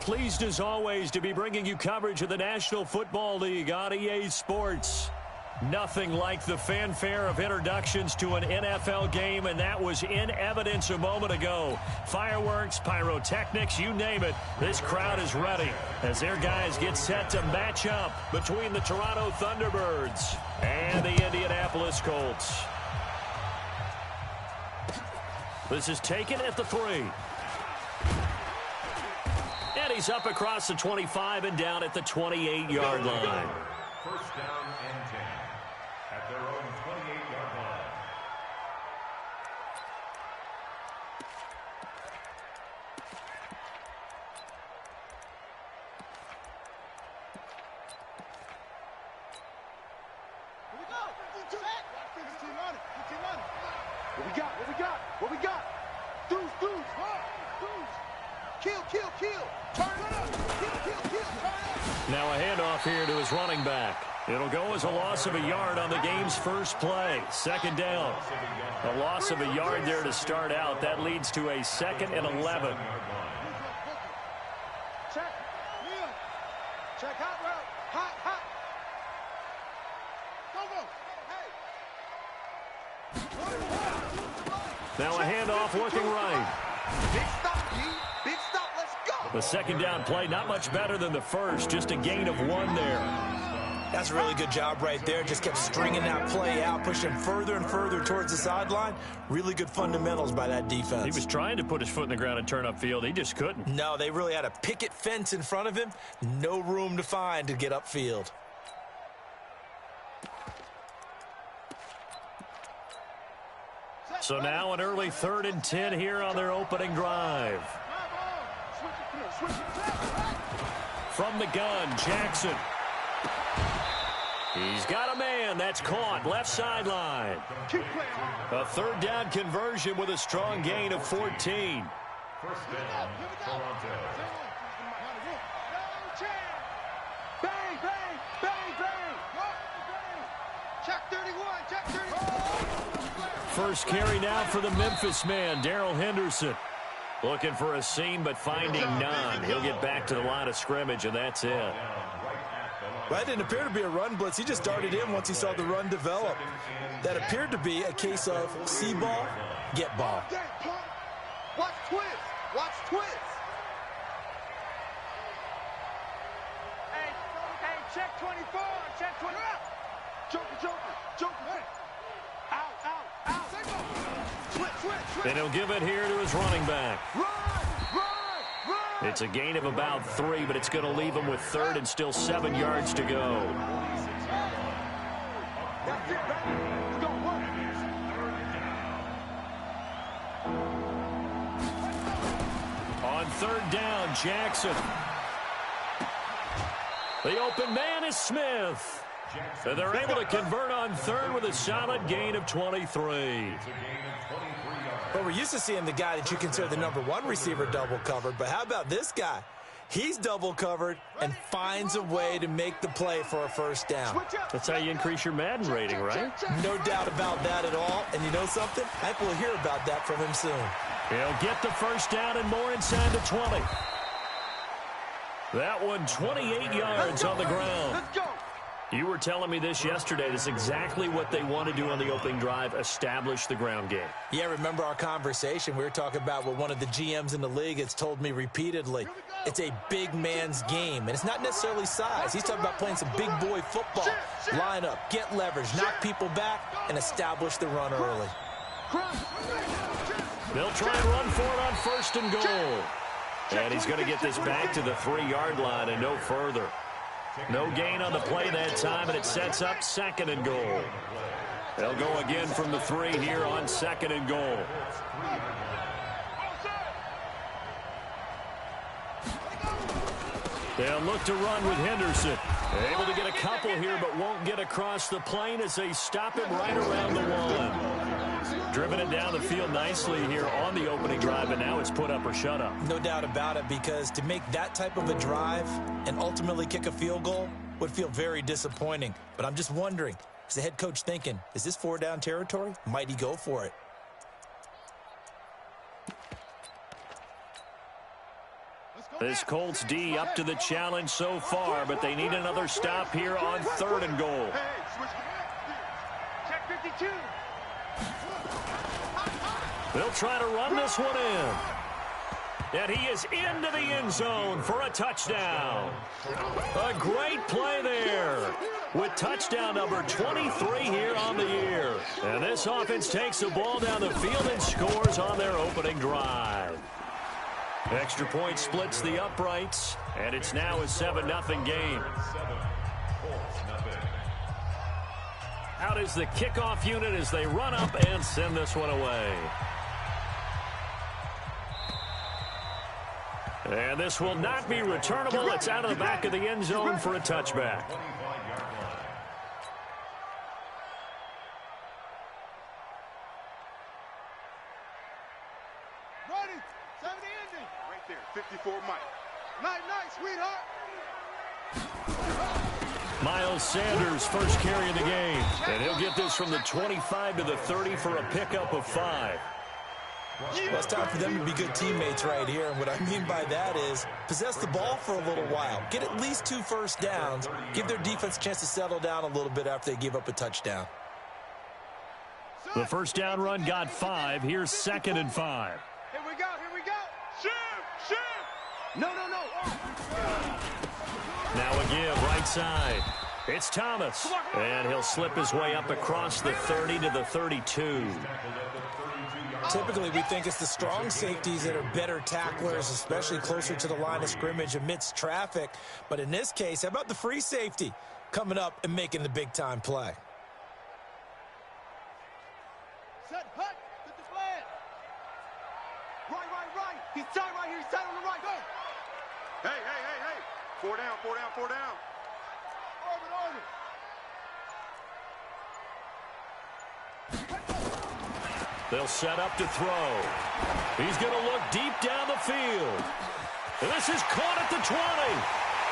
pleased as always to be bringing you coverage of the National Football League on EA Sports. Nothing like the fanfare of introductions to an NFL game, and that was in evidence a moment ago. Fireworks, pyrotechnics, you name it. This crowd is ready as their guys get set to match up between the Toronto Thunderbirds and the Indianapolis Colts. This is taken at the 3. And he's up across the 25 and down at the 28-yard line. First down and 10 at their own 28-yard line. Here we go. What we got? What we got? What we got? Deuce. Kill. Turn it up. Kill. Turn it up. Now a handoff here to his running back. It'll go as a loss of a yard on the game's first play. Second down. A loss of a yard there to start out. That leads to a 2nd and 11. Check hot route. Hot. Go. Now a handoff working right. Big stop, G. Big stop. Let's go. The second down play not much better than the first. Just a gain of 1 there. That's a really good job right there. Just kept stringing that play out, pushing further and further towards the sideline. Really good fundamentals by that defense. He was trying to put his foot in the ground and turn upfield. He just couldn't. No, they really had a picket fence in front of him. No room to find to get upfield. So now an early 3rd and 10 here on their opening drive. From the gun, Jackson. He's got a man. That's caught. Left sideline. A 3rd down conversion with a strong gain of 14. First down, Toronto. Bang. Check 31. First carry now for the Memphis man, Darrell Henderson. Looking for a seam, but finding none. He'll get back to the line of scrimmage, and that's it. Well, that didn't appear to be a run blitz. He just darted in once he saw the run develop. That appeared to be a case of see ball, get ball. Watch twist. Hey, check 24. Check 24. Joker. Hey. Out. Switch. And he'll give it here to his running back. Run. It's a gain of about 3, but it's going to leave him with 3rd and still 7 yards to go. That's it, baby. Let's go. On 3rd down, Jackson. The open man is Smith. And they're able to convert on 3rd with a solid gain of 23. Well, we're used to seeing the guy that you consider the #1 receiver double covered, but how about this guy? He's double covered and finds a way to make the play for a first down. That's how you increase your Madden rating, right? No doubt about that at all. And you know something? I think we'll hear about that from him soon. He'll get the first down and more inside the 20. That one 28 yards on the ground. Let's go. You were telling me this yesterday. This is exactly what they want to do on the opening drive, establish the ground game. Yeah, remember our conversation? We were talking about what one of the GMs in the league has told me repeatedly. It's a big man's game, and it's not necessarily size. He's talking about playing some big boy football. Line up, get leverage, knock people back, and establish the run early. They'll try and run for it on 1st and goal. And he's going to get this back to the 3-yard line and no further. No gain on the play that time, and it sets up 2nd and goal. They'll go again from the 3 here on 2nd and goal. They'll look to run with Henderson. Able to get a couple here, but won't get across the plane as they stop him right around the 1. Driven it down the field nicely here on the opening drive, and now it's put up or shut up. No doubt about it, because to make that type of a drive and ultimately kick a field goal would feel very disappointing. But I'm just wondering, is the head coach thinking, is this 4-down territory? Might he go for it? Let's go. This Colts D up to the challenge so far, but they need another stop here on 3rd and goal. Check 52. They'll try to run this one in. And he is into the end zone for a touchdown. A great play there with touchdown number 23 here on the year. And this offense takes the ball down the field and scores on their opening drive. Extra point splits the uprights, and it's now a 7-0 game. Out is the kickoff unit as they run up and send this one away. And this will not be returnable. It's out of the back of the end zone for a touchback. Ready. 70 ending. Right there. 54 Mike. Night, sweetheart. Miles Sanders first carry of the game. And he'll get this from the 25 to the 30 for a pickup of 5. Well, it's time for them to be good teammates right here. And what I mean by that is possess the ball for a little while. Get at least 2 first downs. Give their defense a chance to settle down a little bit after they give up a touchdown. The first down run got 5. Here's 2nd and 5. Here we go. Shoot. No. Now a give right side. It's Thomas. And he'll slip his way up across the 30 to the 32. Typically, we think it's the strong safeties that are better tacklers, especially closer to the line of scrimmage amidst traffic. But in this case, how about the free safety coming up and making the big-time play? Set, hut, get the flag. Right. He's tight right here. He's tight on the right. Go. Hey. 4 down. Orbit. They'll set up to throw. He's going to look deep down the field. And this is caught at the 20.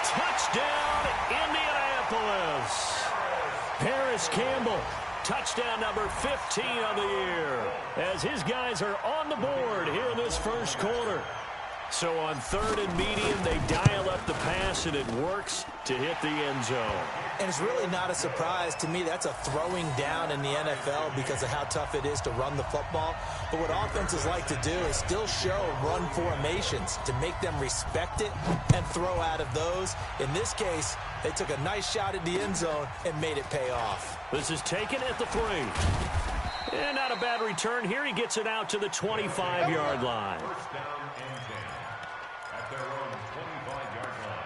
Touchdown, Indianapolis. Paris Campbell, touchdown number 15 on the year, as his guys are on the board here in this first quarter. So on 3rd and medium, they dial up the pass, and it works to hit the end zone. And it's really not a surprise to me. That's a throwing down in the NFL because of how tough it is to run the football. But what offenses like to do is still show run formations to make them respect it and throw out of those. In this case, they took a nice shot at the end zone and made it pay off. This is taken at the 3. And not a bad return here. He gets it out to the 25-yard line. First down and 10 at their own 25-yard line.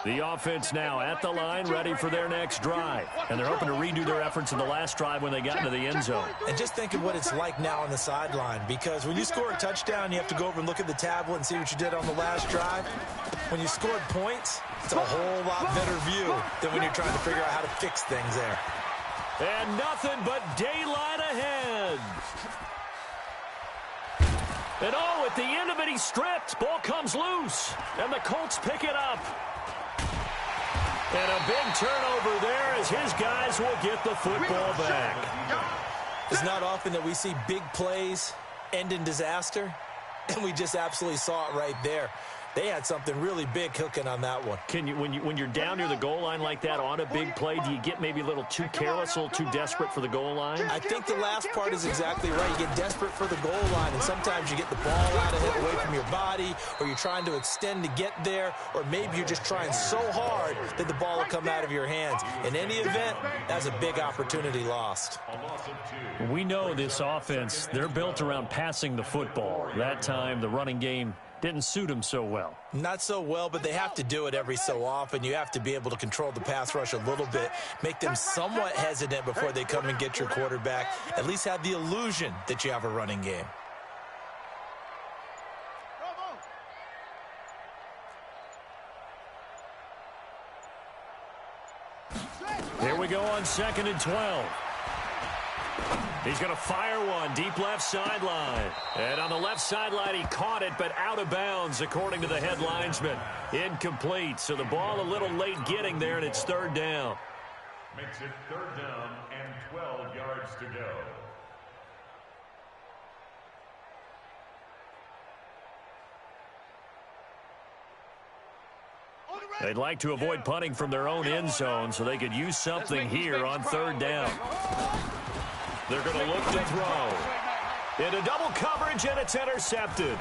The offense now at the line, ready for their next drive. And they're hoping to redo their efforts in the last drive when they got into the end zone. And just think of what it's like now on the sideline, because when you score a touchdown, you have to go over and look at the tablet and see what you did on the last drive. When you scored points, it's a whole lot better view than when you're trying to figure out how to fix things there. And nothing but daylight ahead. And at the end of it, he's stripped. Ball comes loose, and the Colts pick it up. And a big turnover there as his guys will get the football back. It's not often that we see big plays end in disaster, and we just absolutely saw it right there. They had something really big cooking on that one. Can you, when you're down near the goal line like that on a big play, do you get maybe a little too careless, a little too desperate for the goal line? I think the last part is exactly right. You get desperate for the goal line, and sometimes you get the ball out of it away from your body, or you're trying to extend to get there, or maybe you're just trying so hard that the ball will come out of your hands. In any event, that's a big opportunity lost. We know this offense, they're built around passing the football. That time, the running game didn't suit him so well. Not so well, but they have to do it every so often. You have to be able to control the pass rush a little bit, make them somewhat hesitant before they come and get your quarterback. At least have the illusion that you have a running game. Here we go on 2nd and 12. He's going to fire one deep left sideline. And on the left sideline, he caught it, but out of bounds, according to the head linesman. Incomplete. So the ball a little late getting there, and it's 3rd down. Makes it 3rd down and 12 yards to go. They'd like to avoid punting from their own end zone so they could use something here on third down. They're going to look to throw. Into double coverage, and it's intercepted.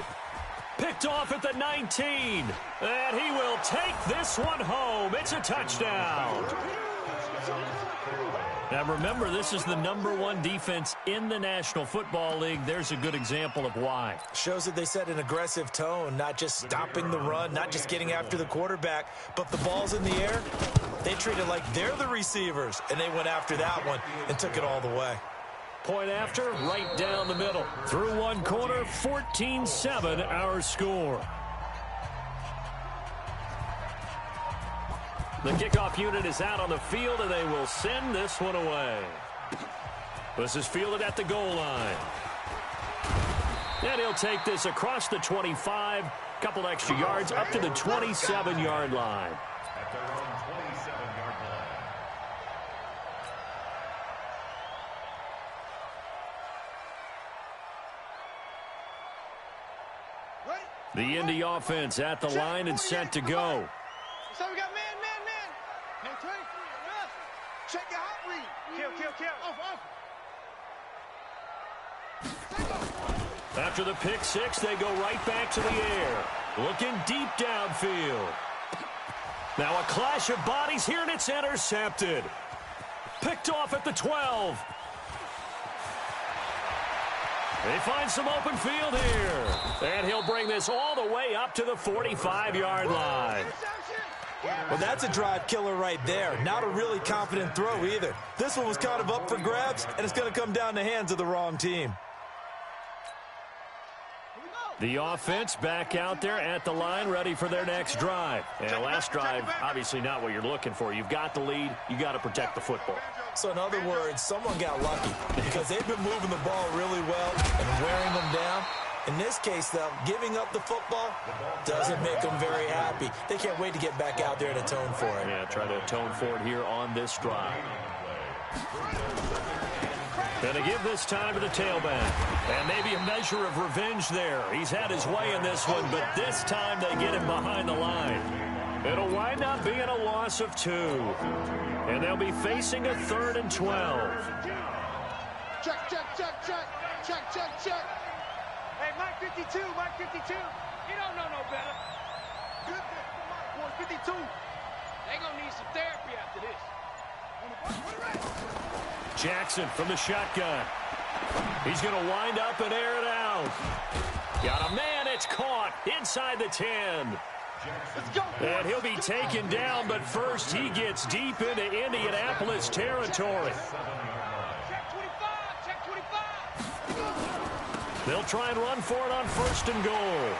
Picked off at the 19. And he will take this one home. It's a touchdown. Now remember, this is the #1 defense in the National Football League. There's a good example of why. Shows that they set an aggressive tone, not just stopping the run, not just getting after the quarterback, but the ball's in the air. They treat it like they're the receivers, and they went after that one and took it all the way. Point after, right down the middle. Through one quarter, 14-7 our score. The kickoff unit is out on the field, and they will send this one away. This is fielded at the goal line. And he'll take this across the 25, couple extra yards up to the 27-yard line. At their own 27-yard line. The Indy offense at the line and set to go. So we got man. Check your hot read. Kill. Off. After the pick six, they go right back to the air. Looking deep downfield. Now a clash of bodies here, and it's intercepted. Picked off at the 12. They find some open field here. And he'll bring this all the way up to the 45-yard line. Well, that's a drive killer right there. Not a really confident throw either. This one was kind of up for grabs, and it's going to come down the hands of the wrong team. The offense back out there at the line, ready for their next drive. And last drive, obviously not what you're looking for. You've got the lead. You got to protect the football. So in other words, someone got lucky because they've been moving the ball really well and wearing them down. In this case, though, giving up the football doesn't make them very happy. They can't wait to get back out there and atone for it. Yeah, try to atone for it here on this drive. Going to give this time to the tailback. And maybe a measure of revenge there. He's had his way in this one, but this time they get him behind the line. It'll wind up being a loss of 2. And they'll be facing a 3rd and 12. Check. Hey, Mike 52. You don't know no better. Good boy, 52. They gonna need some therapy after this. Jackson from the shotgun. He's going to wind up and air it out. Got a man, it's caught inside the 10. Let's go. And he'll be taken down, but first he gets deep into Indianapolis territory. Check 25. They'll try and run for it on 1st and goal.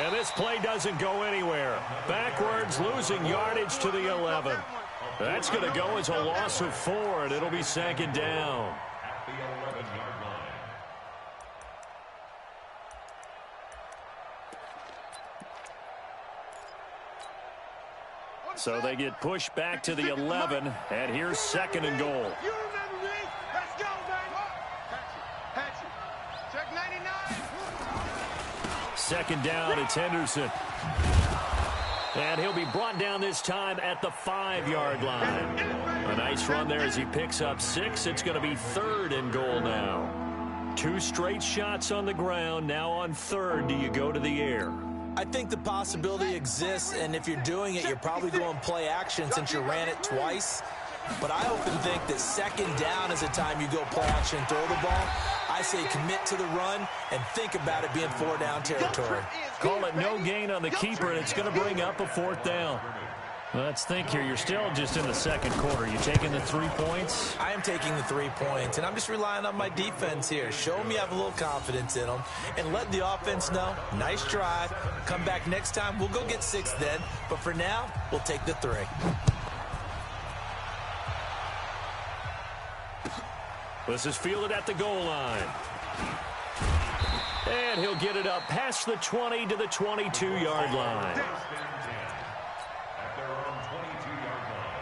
And this play doesn't go anywhere. Backwards, losing yardage to the 11. That's going to go as a loss of 4, and it'll be 2nd down. At the 11-yard line. So they get pushed back to the 11, and here's 2nd and goal. You remember me? Let's go, baby. Patch it. Check 99. 2nd down, it's Henderson. And he'll be brought down this time at the 5-yard line. A nice run there as he picks up 6. It's going to be 3rd and goal now. 2 straight shots on the ground. Now on 3rd, do you go to the air? I think the possibility exists, and if you're doing it, you're probably going play action since you ran it twice. But I often think that 2nd down is the time you go play action and throw the ball. I say commit to the run and think about it being 4-down territory. Call it no gain on the keeper, and it's going to bring up a 4th down. Let's think here. You're still just in the 2nd quarter. You taking the 3 points? I am taking the 3 points, and I'm just relying on my defense here. Show them you have a little confidence in them, and let the offense know, nice drive. Come back next time. We'll go get 6 then, but for now, we'll take the 3. This is fielded at the goal line. And he'll get it up past the 20 to the 22-yard line. At their own 22-yard line.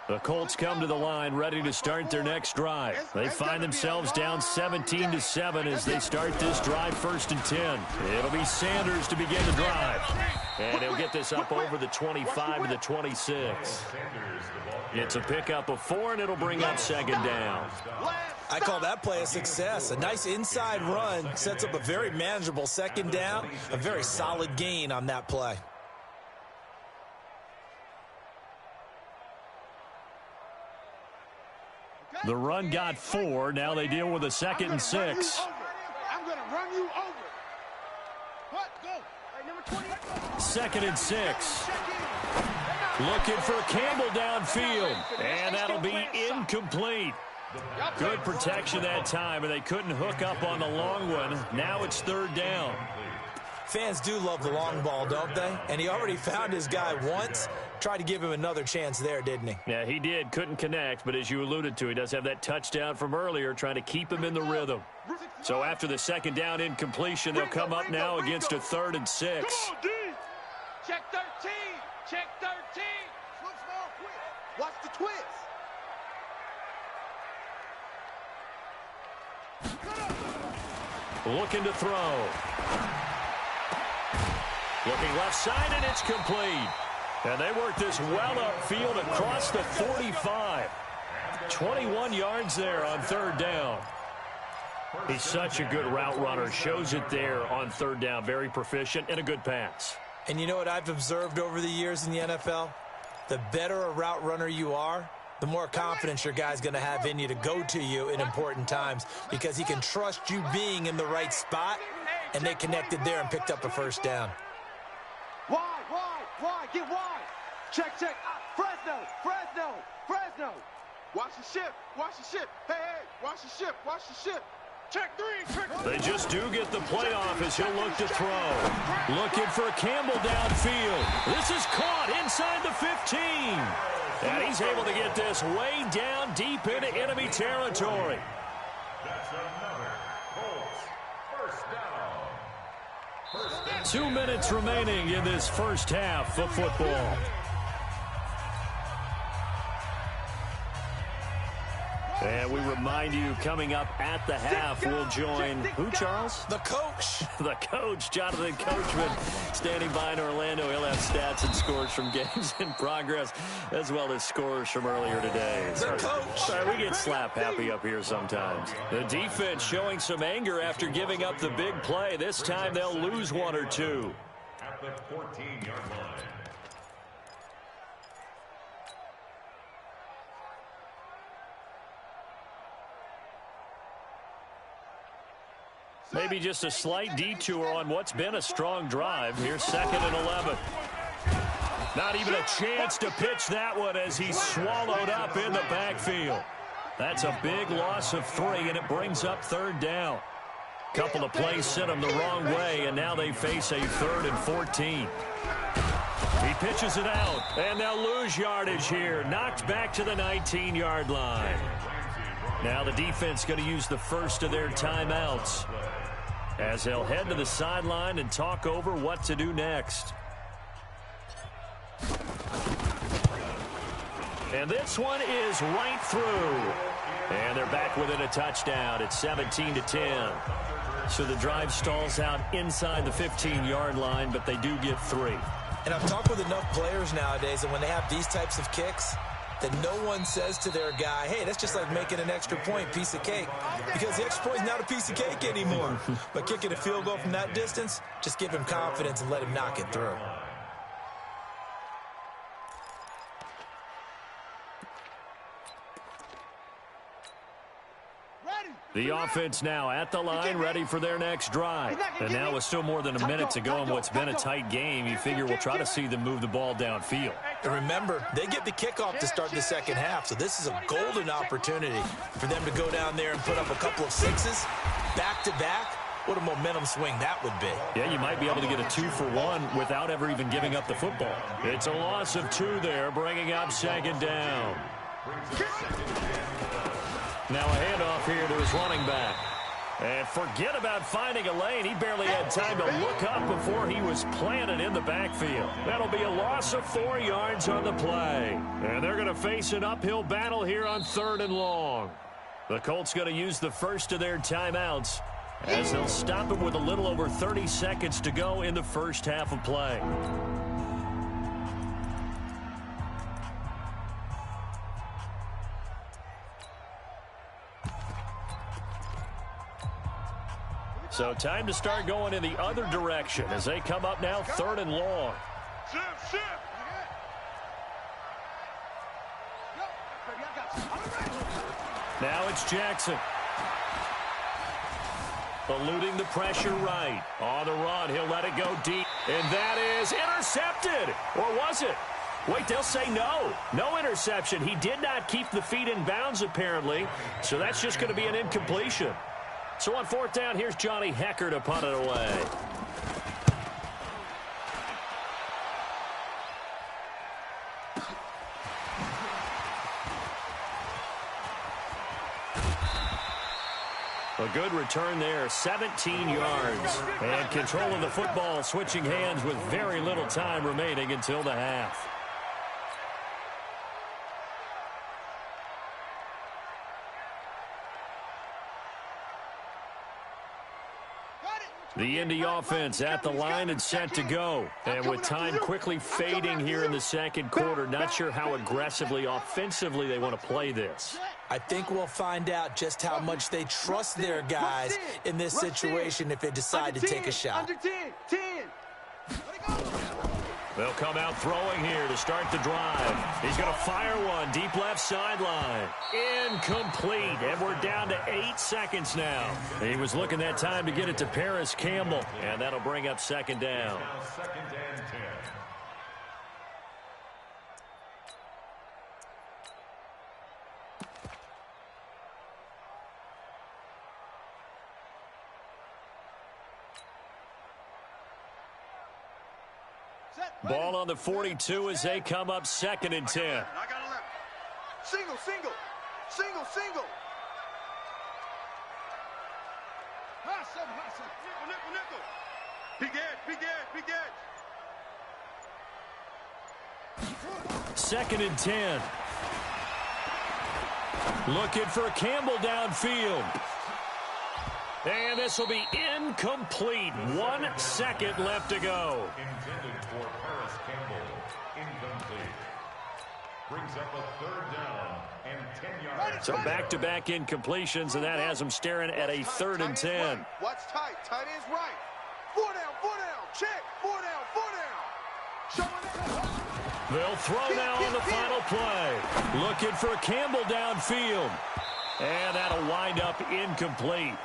The Colts come to the line ready to start their next drive. They find themselves down 17-7 as they start this drive 1st and 10. It'll be Sanders to begin the drive. And he'll get this up over the 25 to the 26. It's a pickup of 4, and it'll bring up 2nd down. I call that play a success. A nice inside run sets up a very manageable 2nd down. A very solid gain on that play. The run got 4. Now they deal with a 2nd and 6. I'm going to run you over. What? Go. Hey, number 20. 2nd and 6. Looking for Campbell downfield. And that'll be incomplete. Good protection that time, and they couldn't hook up on the long one. Now it's 3rd down. Fans do love the long ball, don't they? And he already found his guy once. Tried to give him another chance there, didn't he? Yeah, he did. Couldn't connect, but as you alluded to, he does have that touchdown from earlier, trying to keep him in the rhythm. So after the 2nd down incompletion, they'll come up now against a 3rd and 6. Check 13. Check 13. Watch the twist. Looking to throw. Looking left side, and it's complete. And they work this well upfield across the 45. 21 yards there on 3rd down. He's such a good route runner. Shows it there on 3rd down. Very proficient and a good pass. And you know what I've observed over the years in the NFL? The better a route runner you are, the more confidence your guy's going to have in you to go to you in important times, because he can trust you being in the right spot, and they connected there and picked up a 1st down. Wide, get wide. Check. Fresno. Watch the ship. Hey, watch the ship. Check 3. They just do get the playoff as he'll look to throw. Looking for Campbell downfield. This is caught inside the 15. And he's able to get this way down deep into enemy territory. That's another Colts 1st down. 2 minutes remaining in this 1st half of football. And we remind you, coming up at the half, we'll join who, Charles? The coach. The coach, Jonathan Coachman, standing by in Orlando. He'll have stats and scores from games in progress, as well as scores from earlier today. The coach. Sorry, we get slap happy up here sometimes. The defense showing some anger after giving up the big play. This time they'll lose 1 or 2. At the 14-yard line. Maybe just a slight detour on what's been a strong drive. Here's 2nd and 11. Not even a chance to pitch that one as he's swallowed up in the backfield. That's a big loss of 3, and it brings up 3rd down. Couple of plays sent them the wrong way, and now they face a 3rd and 14. He pitches it out, and they'll lose yardage here. Knocked back to the 19-yard line. Now the defense going to use the first of their timeouts, as they'll head to the sideline and talk over what to do next. And this one is right through. And they're back within a touchdown at 17-10. So the drive stalls out inside the 15-yard line, but they do get 3. And I've talked with enough players nowadays that when they have these types of kicks, that no one says to their guy, hey, that's just like making an extra point, piece of cake. Because the extra point is not a piece of cake anymore. But kicking a field goal from that distance, just give him confidence and let him knock it through. The offense now at the line, ready for their next drive. And now with still more than a minute to go in what's been a tight game, you figure we'll try to see them move the ball downfield. And remember, they get the kickoff to start the second half, so this is a golden opportunity for them to go down there and put up a couple of 6s back-to-back. What a momentum swing that would be. Yeah, you might be able to get a 2-for-1 without ever even giving up the football. It's a loss of 2 there, bringing up 2nd down. Now a handoff here to his running back. And forget about finding a lane. He barely had time to look up before he was planted in the backfield. That'll be a loss of 4 yards on the play. And they're going to face an uphill battle here on 3rd and long. The Colts going to use the first of their timeouts as they'll stop him with a little over 30 seconds to go in the first half of play. So time to start going in the other direction as they come up now 3rd and long. Now it's Jackson. Eluding the pressure right. On the run, he'll let it go deep. And that is intercepted. Or was it? Wait, they'll say no. No interception. He did not keep the feet in bounds, apparently. So that's just going to be an incompletion. So on 4th down, here's Johnny Hecker to punt it away. A good return there, 17 yards. And control of the football, switching hands with very little time remaining until the half. The Indy offense at the line and set to go. And with time quickly fading here in the second quarter, not sure how aggressively, offensively they want to play this. I think we'll find out just how much they trust their guys in this situation if they decide to take a shot. They'll come out throwing here to start the drive. He's going to fire one deep left sideline. Incomplete, and we're down to 8 seconds now. He was looking that time to get it to Paris Campbell, and that'll bring up 2nd down. Second and 10. Ball on the 42 as they come up 2nd and 10. I got 11. Single, single. Single, single. Hustle, hustle. Nickel, nickel, nickel. Big 2nd and 10. Looking for Campbell downfield. And this will be incomplete. 1 second left to go. Intended for Paris Campbell. Incomplete. Brings up a 3rd down and 10 yards. So back-to-back incompletions, and that has them staring at a 3rd and 10. Watch tight. Tight ends right. 4 down, 4 down. Check. 4 down, 4 down. Showing it. They'll throw now on the final play. Looking for Campbell downfield. And that'll wind up incomplete.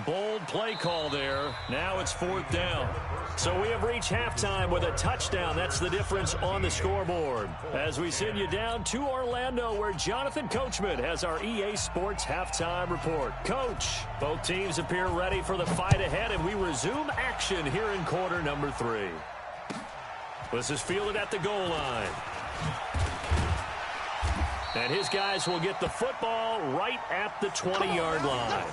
Bold play call there. Now it's 4th down. So we have reached halftime with a touchdown. That's the difference on the scoreboard. As we send you down to Orlando, where Jonathan Coachman has our EA Sports halftime report. Coach, both teams appear ready for the fight ahead, and we resume action here in quarter number 3. This is fielded at the goal line. And his guys will get the football right at the 20-yard line.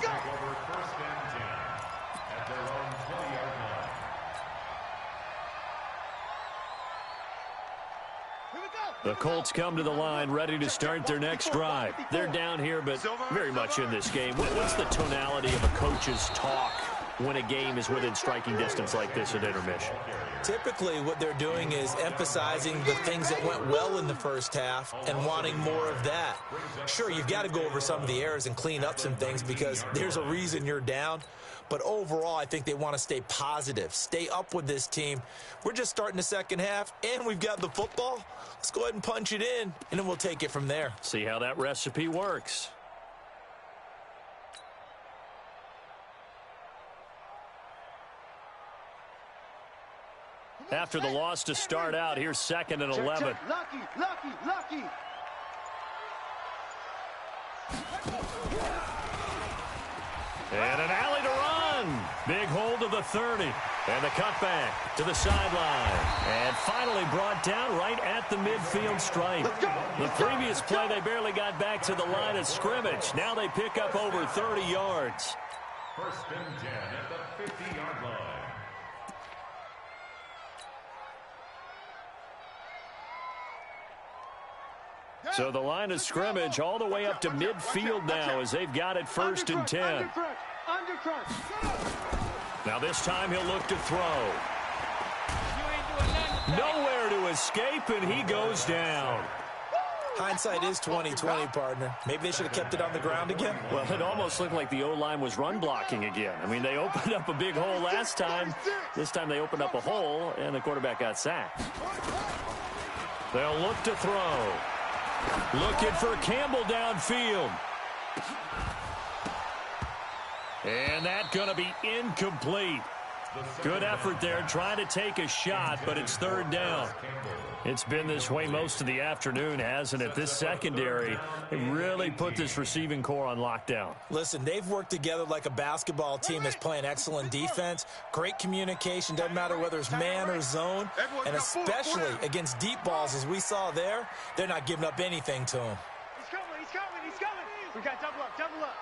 The Colts come to the line ready to start their next drive. They're down here, but very much in this game. What's the tonality of a coach's talk when a game is within striking distance like this at intermission? Typically, what they're doing is emphasizing the things that went well in the first half and wanting more of that. Sure, you've got to go over some of the errors and clean up some things because there's a reason you're down. But overall, I think they want to stay positive, stay up with this team. We're just starting the second half, and we've got the football. Let's go ahead and punch it in, and then we'll take it from there. See how that recipe works. After the loss to start out, here's 2nd and 11. Lucky. And an alley to run. Big hold of the 30. And the cutback to the sideline. And finally brought down right at the midfield stripe. The previous play, they barely got back to the line of scrimmage. Now they pick up over 30 yards. First and 10 at the 50-yard line. So the line of scrimmage all the way up to midfield now as they've got it first and 10. Now this time he'll look to throw. Nowhere to escape, and he goes down. Hindsight is 20/20, partner. Maybe they should have kept it on the ground again. Well, it almost looked like the O-line was run blocking again. I mean, they opened up a big hole last time. This time they opened up a hole, and the quarterback got sacked. They'll look to throw. Looking for Campbell downfield. And that's going to be incomplete. Good effort there trying to take a shot, but it's third down. It's been this way most of the afternoon, hasn't it? This secondary really put this receiving core on lockdown. Listen, they've worked together like a basketball team that's playing excellent defense. Great communication, doesn't matter whether it's man or zone. And especially against deep balls, as we saw there, they're not giving up anything to him. He's coming. We got double up.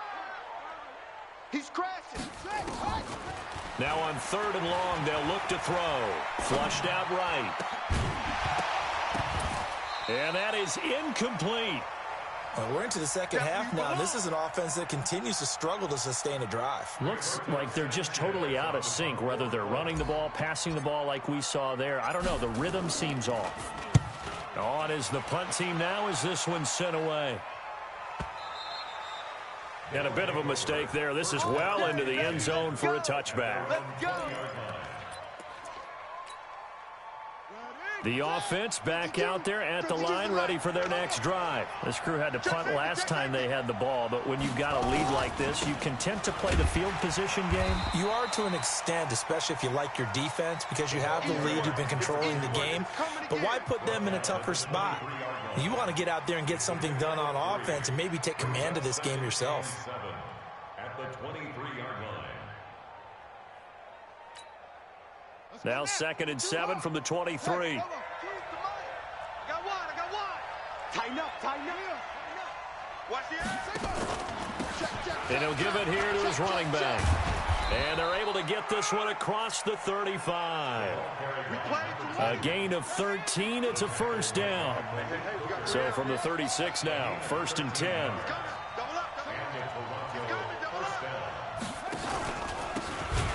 He's crashing. Now on third and long, they'll look to throw. Flushed out right. And that is incomplete. Well, we're into the second half now. This is an offense that continues to struggle to sustain a drive. Looks like they're just totally out of sync, whether they're running the ball, passing the ball like we saw there. I don't know. The rhythm seems off. On is the punt team now as this one's sent away. And a bit of a mistake there. This is well into the end zone for a touchback. The offense back out there at the line, ready for their next drive. This crew had to punt last time they had the ball, but when you've got a lead like this, you content to play the field position game? You are to an extent, especially if you like your defense, because you have the lead, you've been controlling the game. But why put them in a tougher spot? You want to get out there and get something done on offense and maybe take command of this game yourself. At the 23-yard line. Now 2nd and 7 from the 23. I got one. Tighten up. Watch the And he'll give it here to his running back. And they're able to get this one across the 35. A gain of 13. It's a first down. So from the 36 now, 1st and 10.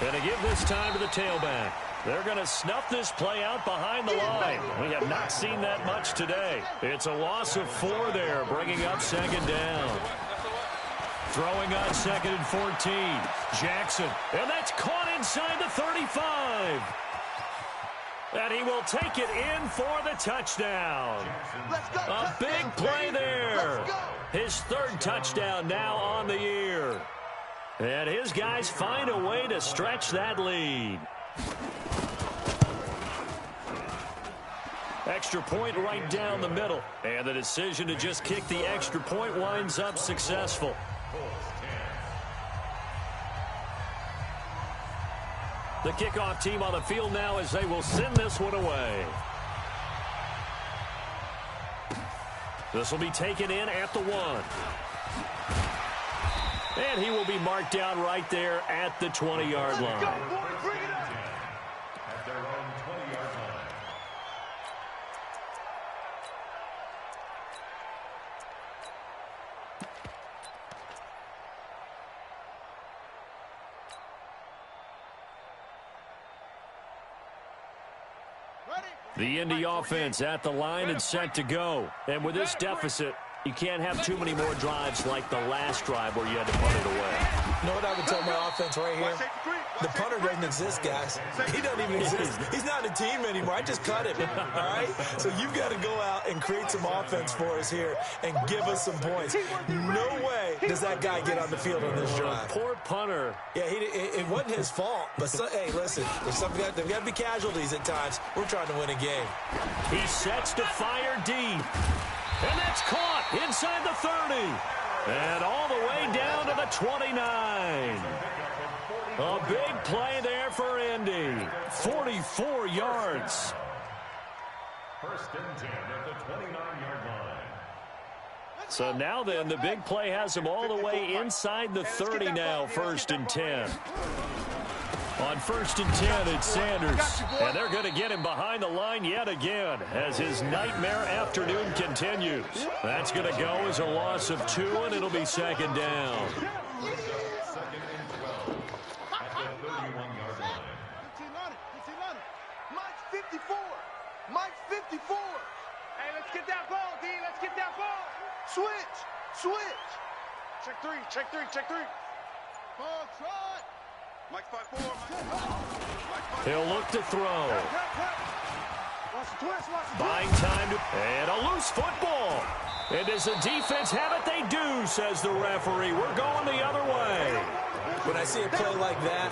And to give this time to the tailback. They're going to snuff this play out behind the line. We have not seen that much today. It's a loss of 4 there, bringing up 2nd down. Throwing on 2nd and 14. Jackson, and that's caught inside the 35. And he will take it in for the touchdown. A big play there. His 3rd touchdown now on the year. And his guys find a way to stretch that lead. Extra point right down the middle. And the decision to just kick the extra point winds up successful. The kickoff team on the field now as they will send this one away. This will be taken in at the 1. And he will be marked down right there at the 20-yard line. At their own 20-yard line. The Indy offense at the line and set to go. And with this deficit, you can't have too many more drives like the last drive where you had to punt it away. You know what I would tell my offense right here? The punter doesn't exist, guys. He doesn't even exist. He's not a team anymore. I just cut him, all right? So you've got to go out and create some offense for us here and give us some points. No way does that guy get on the field on this drive. Poor punter. Yeah, it wasn't his fault. But, hey, listen, there's got to be casualties at times. We're trying to win a game. He sets to fire deep. And that's caught inside the 30. And all the way down to the 29. A big play there for Indy. 44 yards. 1st and 10 at the 29-yard line. So now then, the big play has him all the way inside the 30 now, 1st and 10. On 1st and 10, it's Sanders. And they're going to get him behind the line yet again as his nightmare afternoon continues. That's going to go as a loss of 2, and it'll be 2nd down. 2nd and 12 at the 31-yard line. Mike's 54. Mike's 54. Hey, let's get that ball, D. Let's get that ball. Switch. Check 3. Ball trot. Mike's 5-4. He'll look to throw. Buying time and a loose football. And does the defense have it? They do, says the referee. We're going the other way. When I see a play like that,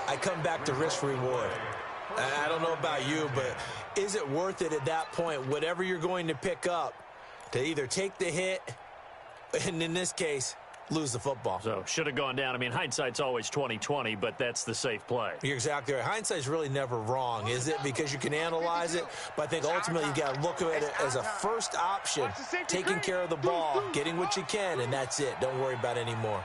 I come back to risk reward. I don't know about you, but is it worth it at that point, whatever you're going to pick up, to either take the hit, and in this case, lose the football? So, should have gone down. I mean, hindsight's always 20/20, but that's the safe play. You're exactly right. Hindsight's really never wrong, is it? Because you can analyze it, but I think ultimately you got to look at it as a first option, taking care of the ball, getting what you can, and that's it. Don't worry about it anymore.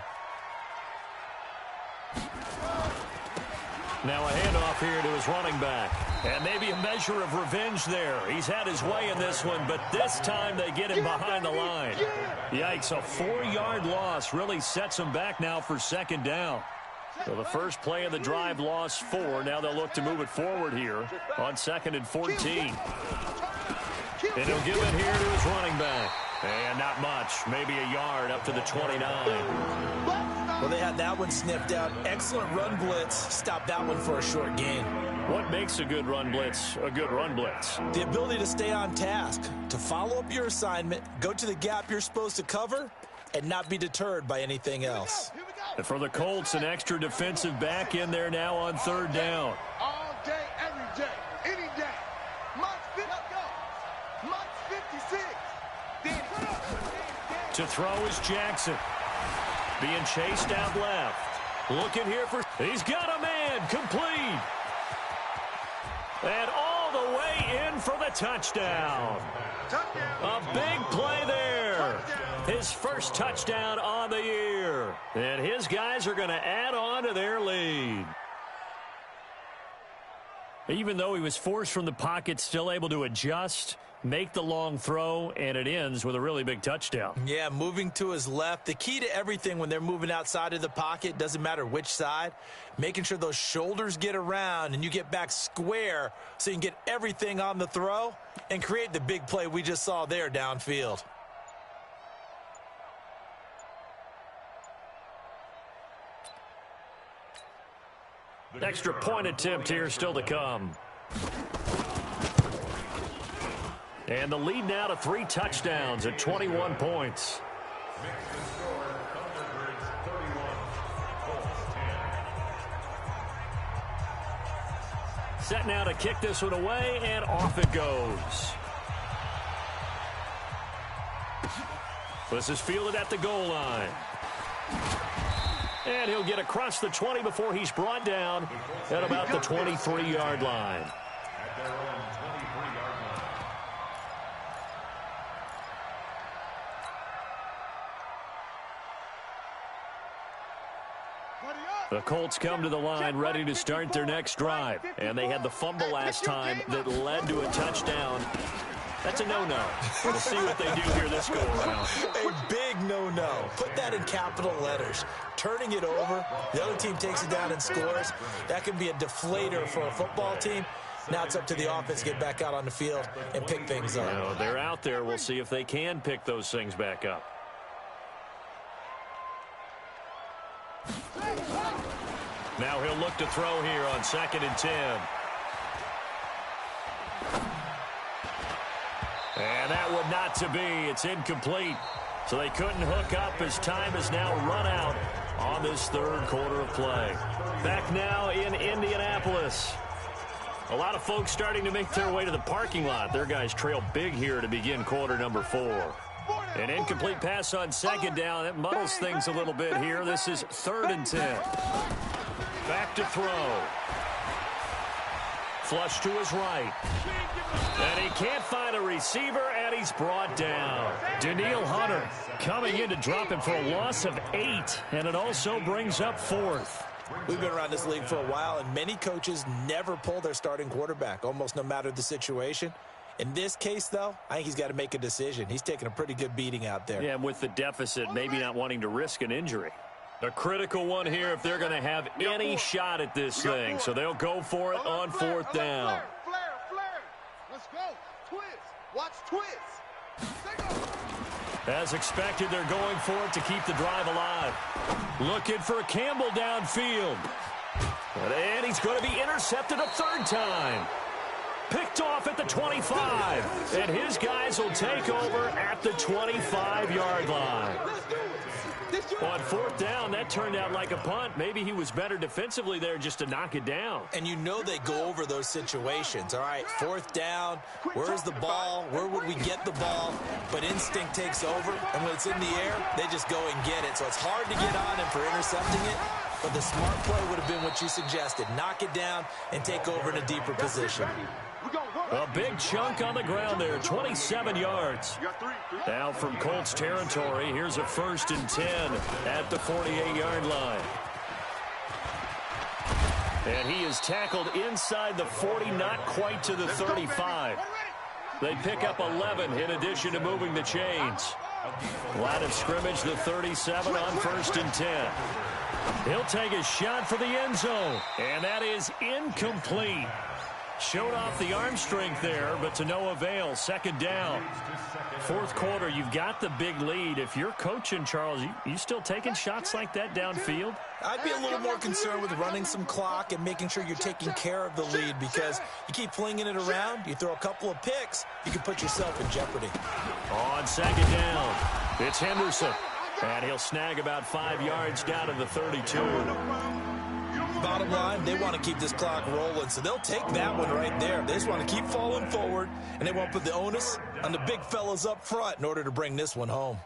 Now a handoff here to his running back. And maybe a measure of revenge there. He's had his way in this one, but this time they get him behind the line. Yikes, a 4-yard loss really sets him back now for 2nd down. So the first play of the drive lost 4. Now they'll look to move it forward here on 2nd and 14. And he'll give it here to his running back. And not much, maybe a yard up to the 29. Well, they had that one sniffed out. Excellent run blitz. Stopped that one for a short gain. What makes a good run blitz a good run blitz? The ability to stay on task, to follow up your assignment, go to the gap you're supposed to cover, and not be deterred by anything else. And for the Colts, an extra defensive back in there now on 3rd down. All day, every day, any day. Mike's 56. To throw is Jackson. Being chased out left. Looking here for... He's got a man. Complete. And all the way in for the touchdown. A big play there. His first touchdown on the year. And his guys are going to add on to their lead. Even though he was forced from the pocket, still able to adjust, make the long throw, and it ends with a really big touchdown. Yeah, moving to his left. The key to everything when they're moving outside of the pocket, doesn't matter which side, making sure those shoulders get around and you get back square so you can get everything on the throw and create the big play we just saw there downfield. Extra point attempt here still to come. And the lead now to 3 touchdowns at 21 points. Makes the score Thunderbirds 31, Colts 10. Set now to kick this one away, and off it goes. This is fielded at the goal line. And he'll get across the 20 before he's brought down at about the 23-yard line. At their own 23-yard line. The Colts come to the line ready to start their next drive. And they had the fumble last time that led to a touchdown. That's a no-no. We'll see what they do here this go-around. A big no-no. Put that in capital letters. Turning it over, the other team takes it down and scores. That can be a deflator for a football team. Now it's up to the offense to get back out on the field and pick things up. You know, they're out there. We'll see if they can pick those things back up. Now he'll look to throw here on 2nd and 10. And that one not to be. It's incomplete. So they couldn't hook up as time has now run out on this 3rd quarter of play. Back now in Indianapolis. A lot of folks starting to make their way to the parking lot. Their guys trail big here to begin quarter number 4. An incomplete pass on 2nd down. That muddles things a little bit here. This is 3rd and 10. Back to throw. flush to his right. And he can't find a receiver, and he's brought down. Danielle Hunter coming in to drop him for a loss of 8, and it also brings up 4th. We've been around this league for a while, and many coaches never pull their starting quarterback, almost no matter the situation. In this case, though, I think he's got to make a decision. He's taking a pretty good beating out there. Yeah, and with the deficit, maybe not wanting to risk an injury. A critical one here if they're going to have any shot at this thing. So they'll go for it on 4th down. Flare. Let's go. Twist. Watch twist. As expected, they're going for it to keep the drive alive. Looking for Campbell downfield. And he's going to be intercepted a 3rd time. Picked off at the 25. And his guys will take over at the 25-yard line. On 4th down, that turned out like a punt. Maybe he was better defensively there just to knock it down. And you know they go over those situations. All right, 4th down, where's the ball? Where would we get the ball? But instinct takes over, and when it's in the air, they just go and get it. So it's hard to get on him for intercepting it, but the smart play would have been what you suggested. Knock it down and take over in a deeper position. A big chunk on the ground there, 27 yards. Now from Colts territory, here's a 1st and 10 at the 48-yard line. And he is tackled inside the 40, not quite to the 35. They pick up 11 in addition to moving the chains. Line of scrimmage, the 37 on 1st and 10. He'll take a shot for the end zone, and that is incomplete. Showed off the arm strength there, but to no avail. 2nd down. 4th quarter, you've got the big lead. If you're coaching, Charles, you still taking shots like that downfield? I'd be a little more concerned with running some clock and making sure you're taking care of the lead, because you keep flinging it around, you throw a couple of picks, you can put yourself in jeopardy. On 2nd down, it's Henderson. And he'll snag about 5 yards down to the 32. Bottom line, they want to keep this clock rolling, so they'll take that one right there. They just want to keep falling forward, and they won't put the onus on the big fellas up front in order to bring this one home.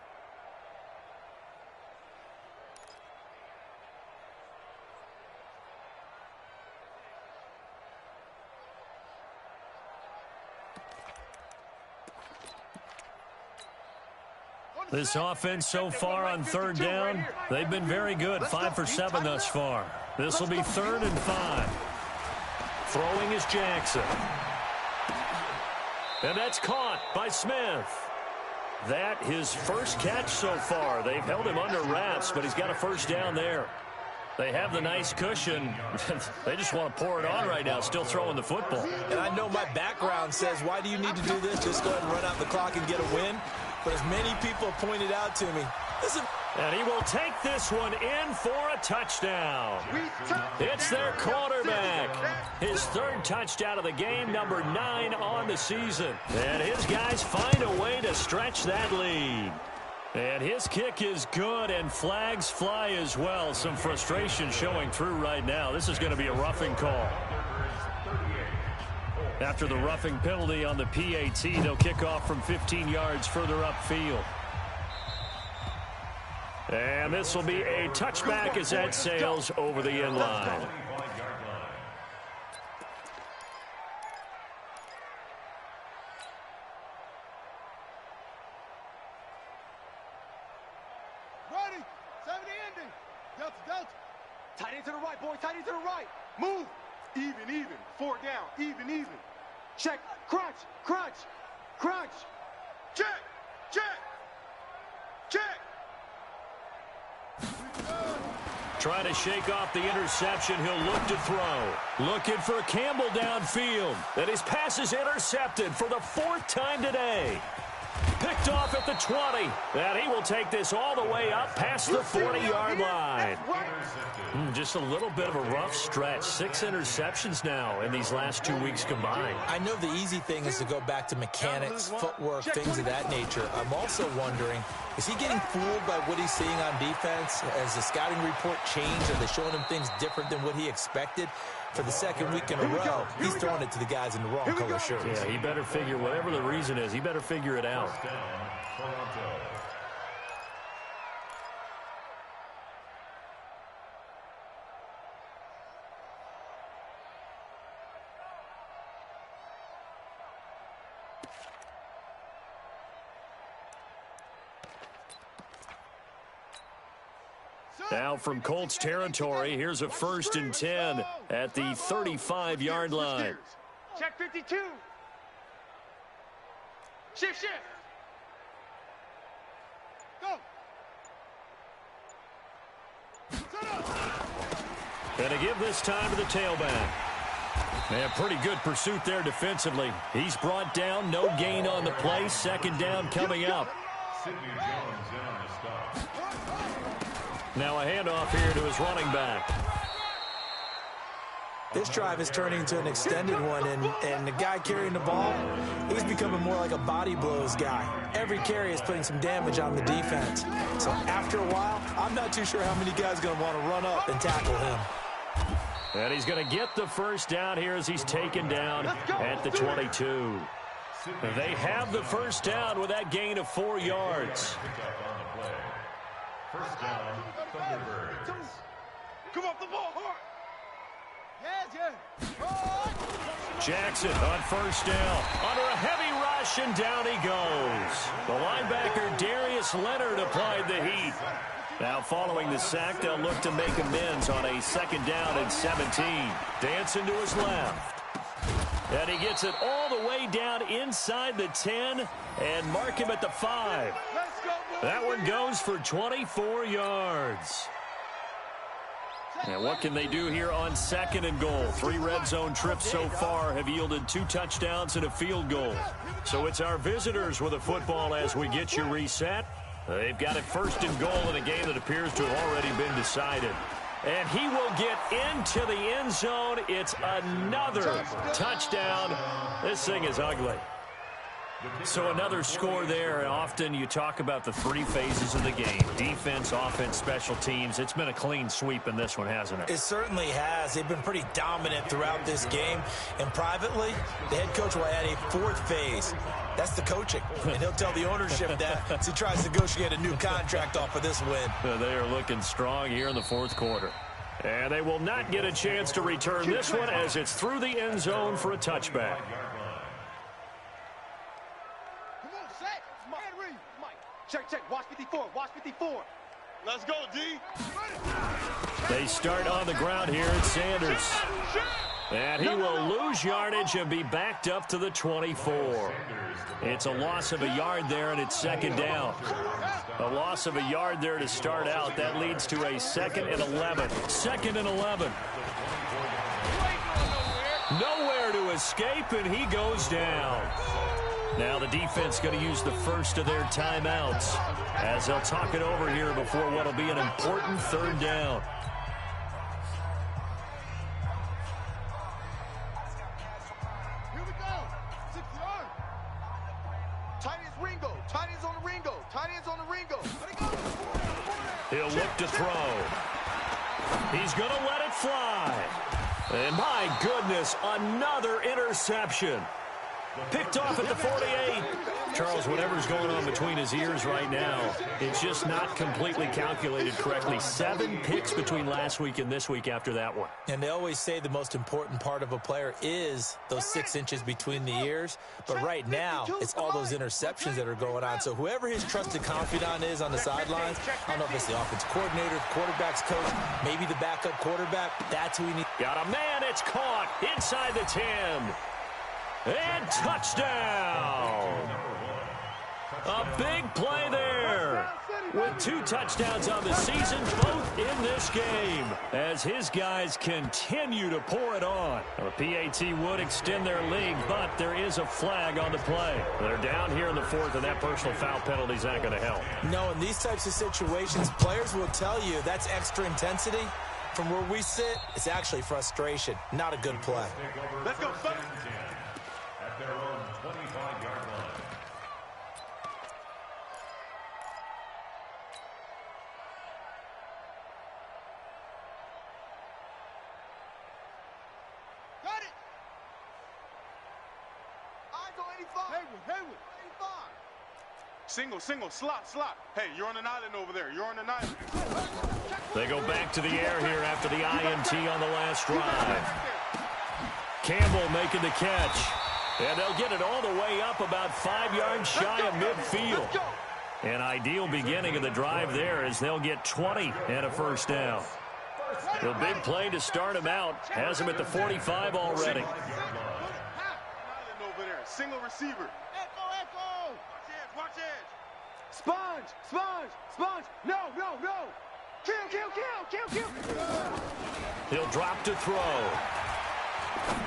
This offense so far on 3rd down, they've been very good. 5 for 7 thus far. This will be 3rd and 5. Throwing is Jackson. And that's caught by Smith. That his first catch so far. They've held him under wraps, but he's got a 1st down there. They have the nice cushion. They just want to pour it on right now, still throwing the football. And I know my background says, why do you need to do this? Just go ahead and run out the clock and get a win. But as many people have pointed out to me, listen. And he will take this one in for a touchdown. It's their quarterback. His 3rd touchdown of the game, number 9 on the season. And his guys find a way to stretch that lead. And his kick is good, and flags fly as well. Some frustration showing through right now. This is going to be a roughing call. After the roughing penalty on the PAT, they'll kick off from 15 yards further upfield. And this will be a touchback as that sails over the end line. Ready. 70 ending. Delta. Tight end to the right, boy. Tight end to the right. Move. Even. 4 down. Even. Check. Crunch. Check. Trying to shake off the interception. He'll look to throw. Looking for Campbell downfield. And his pass is intercepted for the 4th time today. Picked off at the 20. And he will take this all the way up past the 40-yard line. Just a little bit of a rough stretch. 6 interceptions now in these last 2 weeks combined. I know the easy thing is to go back to mechanics, footwork, things of that nature. I'm also wondering, is he getting fooled by what he's seeing on defense? Has the scouting report changed? Are they showing him things different than what he expected? For the 2nd week in a row, he's throwing it to the guys in the wrong color shirts. Yeah, he better figure, whatever the reason is, he better figure it out. Now from Colts territory, here's a 1st and 10 at the 35-yard line. Check 52. Shift. Go. And to give this time to the tailback. Man, pretty good pursuit there defensively. He's brought down, no gain on the play. 2nd down coming up. Now a handoff here to his running back. This drive is turning into an extended one, and the guy carrying the ball, he's becoming more like a body blows guy. Every carry is putting some damage on the defense. So after a while, I'm not too sure how many guys are going to want to run up and tackle him. And he's going to get the 1st down here as he's taken down at the 22. They have the 1st down with that gain of 4 yards. 1st down, Thunderbirds. Come off the ball hard. Jackson on 1st down. Under a heavy rush, and down he goes. The linebacker, Darius Leonard, applied the heat. Now following the sack, they'll look to make amends on a 2nd down and 17. Dancing to his left. And he gets it all the way down inside the 10 and mark him at the 5. That one goes for 24 yards. And what can they do here on 2nd and goal? 3 red zone trips so far have yielded 2 touchdowns and a field goal. So it's our visitors with a football as we get you reset. They've got it 1st and goal in a game that appears to have already been decided. And he will get into the end zone. It's another touchdown. This thing is ugly. So another score there, and often you talk about the 3 phases of the game. Defense, offense, special teams. It's been a clean sweep in this one, hasn't it? It certainly has. They've been pretty dominant throughout this game. And privately, the head coach will add a 4th phase. That's the coaching. And he'll tell the ownership that as he tries to negotiate a new contract off of this win. They are looking strong here in the 4th quarter. And they will not get a chance to return this one as it's through the end zone for a touchback. Check. Watch 54. Watch 54. Let's go, D. They start on the ground here at Sanders. And he will lose yardage and be backed up to the 24. It's a loss of a yard there, and it's 2nd down. A loss of a yard there to start out. That leads to a 2nd and 11. 2nd and 11. Nowhere to escape, and he goes down. Now the defense going to use the 1st of their timeouts as they'll talk it over here before what will be an important 3rd down. Here we go. 6 yards. Tight ends Ringo. Tight ends on the Ringo. Tight ends on the Ringo. He'll look to throw. He's going to let it fly. And my goodness, another interception. Picked off at the 48. Charles, whatever's going on between his ears right now, it's just not completely calculated correctly. 7 picks between last week and this week after that one. And they always say the most important part of a player is those 6 inches between the ears. But right now, it's all those interceptions that are going on. So whoever his trusted confidant is on the sidelines, I don't know if it's the offensive coordinator, the quarterback's coach, maybe the backup quarterback, that's who he needs. Got a man, it's caught inside the 10. And touchdown! A big play there with 2 touchdowns on the season, both in this game, as his guys continue to pour it on. The PAT would extend their lead, but there is a flag on the play. They're down here in the 4th, and that personal foul penalty is not going to help. No, in these types of situations, players will tell you that's extra intensity. From where we sit, it's actually frustration, not a good play. Let's go, son. At their own 25-yard line. Got it. Eyes on 85. Hayward. 85. Single, slot. Hey, you're on an island over there. You're on an island. They go back to the air here after the INT on the last drive. Campbell making the catch. And they'll get it all the way up about 5 yards shy of midfield. An ideal beginning of the drive there as they'll get 20 and a first down. The big play to start him out has him at the 45 already. Single receiver. Echo. Watch edge. Sponge. No. Kill. He'll drop to throw.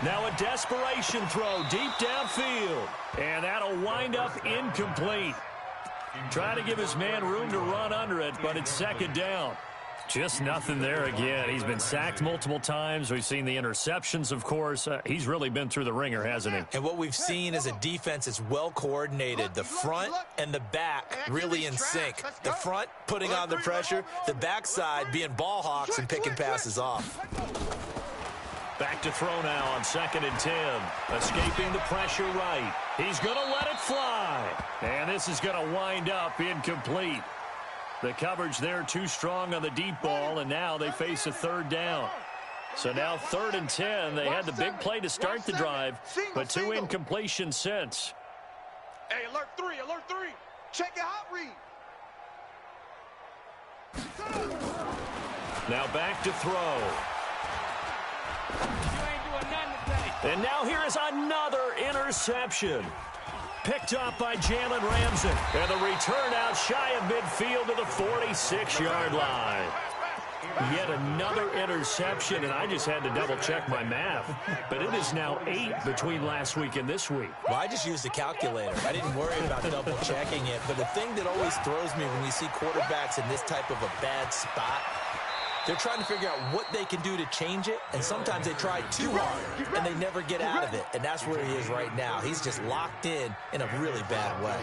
Now a desperation throw deep downfield. And that'll wind up incomplete. Trying to give his man room to run under it, but it's second down. Just nothing there again. He's been sacked multiple times. We've seen the interceptions, of course. He's really been through the ringer, hasn't he? And what we've seen is a defense that's well coordinated. The front and the back really in sync. The front putting on the pressure, the backside being ball hawks and picking passes off. Back to throw now on 2nd and 10. Escaping the pressure right. He's going to let it fly. And this is going to wind up incomplete. The coverage there too strong on the deep ball, and now they face a third down. So now 3rd and 10. They had the big play to start the drive, but 2 incompletions since. Hey, alert 3. Check your hot read. Now back to throw. You ain't doing nothing today. And now here is another interception. Picked up by Jalen Ramsey. And the return out shy of midfield to the 46-yard line. Yet another interception, and I just had to double-check my math. But it is now 8 between last week and this week. Well, I just used a calculator. I didn't worry about double-checking it. But the thing that always throws me when we see quarterbacks in this type of a bad spot, they're trying to figure out what they can do to change it, and sometimes they try too hard, and they never get out of it. And that's where he is right now. He's just locked in a really bad way.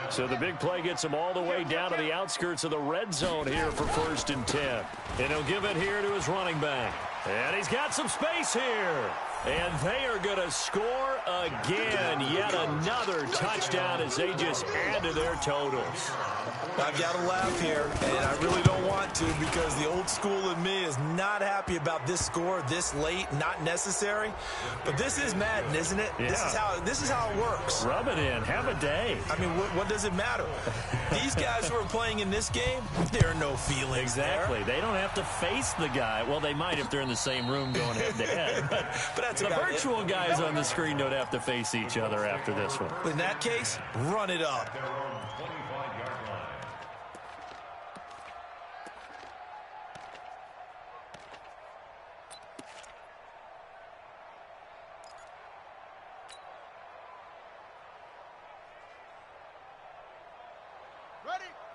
So the big play gets him all the way down to the outskirts of the red zone here for 1st and 10. And he'll give it here to his running back. And he's got some space here. And they are going to score again. Yet another touchdown as they just add to their totals. I've got to laugh here, and I really don't want to because the old school in me is not happy about this score this late, not necessary. But this is Madden, isn't it? Yeah. This is how it works. Rub it in. Have a day. I mean, what does it matter? These guys who are playing in this game, there are no feelings Exactly. there. They don't have to face the guy. Well, they might if they're in the same room going head-to-head. But that's the virtual guys on the screen don't have to face each other after this one. In that case, run it up.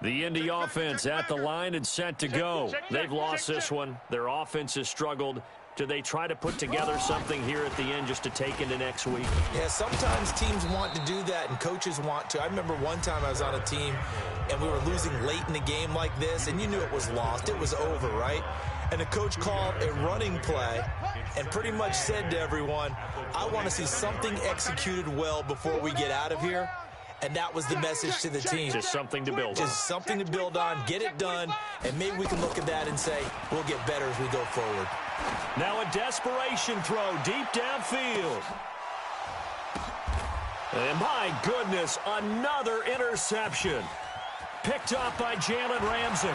The Indy offense at the line and set to go. They've lost this one. Their offense has struggled. Do they try to put together something here at the end just to take into next week? Yeah, sometimes teams want to do that and coaches want to. I remember one time I was on a team and we were losing late in the game like this, and you knew it was lost. It was over, right? And the coach called a running play and pretty much said to everyone, I want to see something executed well before we get out of here. And that was the message to the team. Just something to build on. Just something to build on, get it done, and maybe we can look at that and say, we'll get better as we go forward. Now a desperation throw deep downfield. And my goodness, another interception. Picked up by Jalen Ramsey.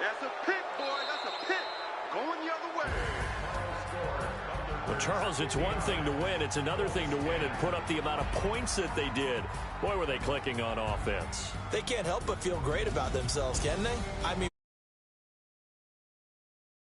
That's a pick, boy. That's a pick. Going the other way. Well, Charles, it's one thing to win. It's another thing to win and put up the amount of points that they did. Boy, were they clicking on offense. They can't help but feel great about themselves, can they? I mean,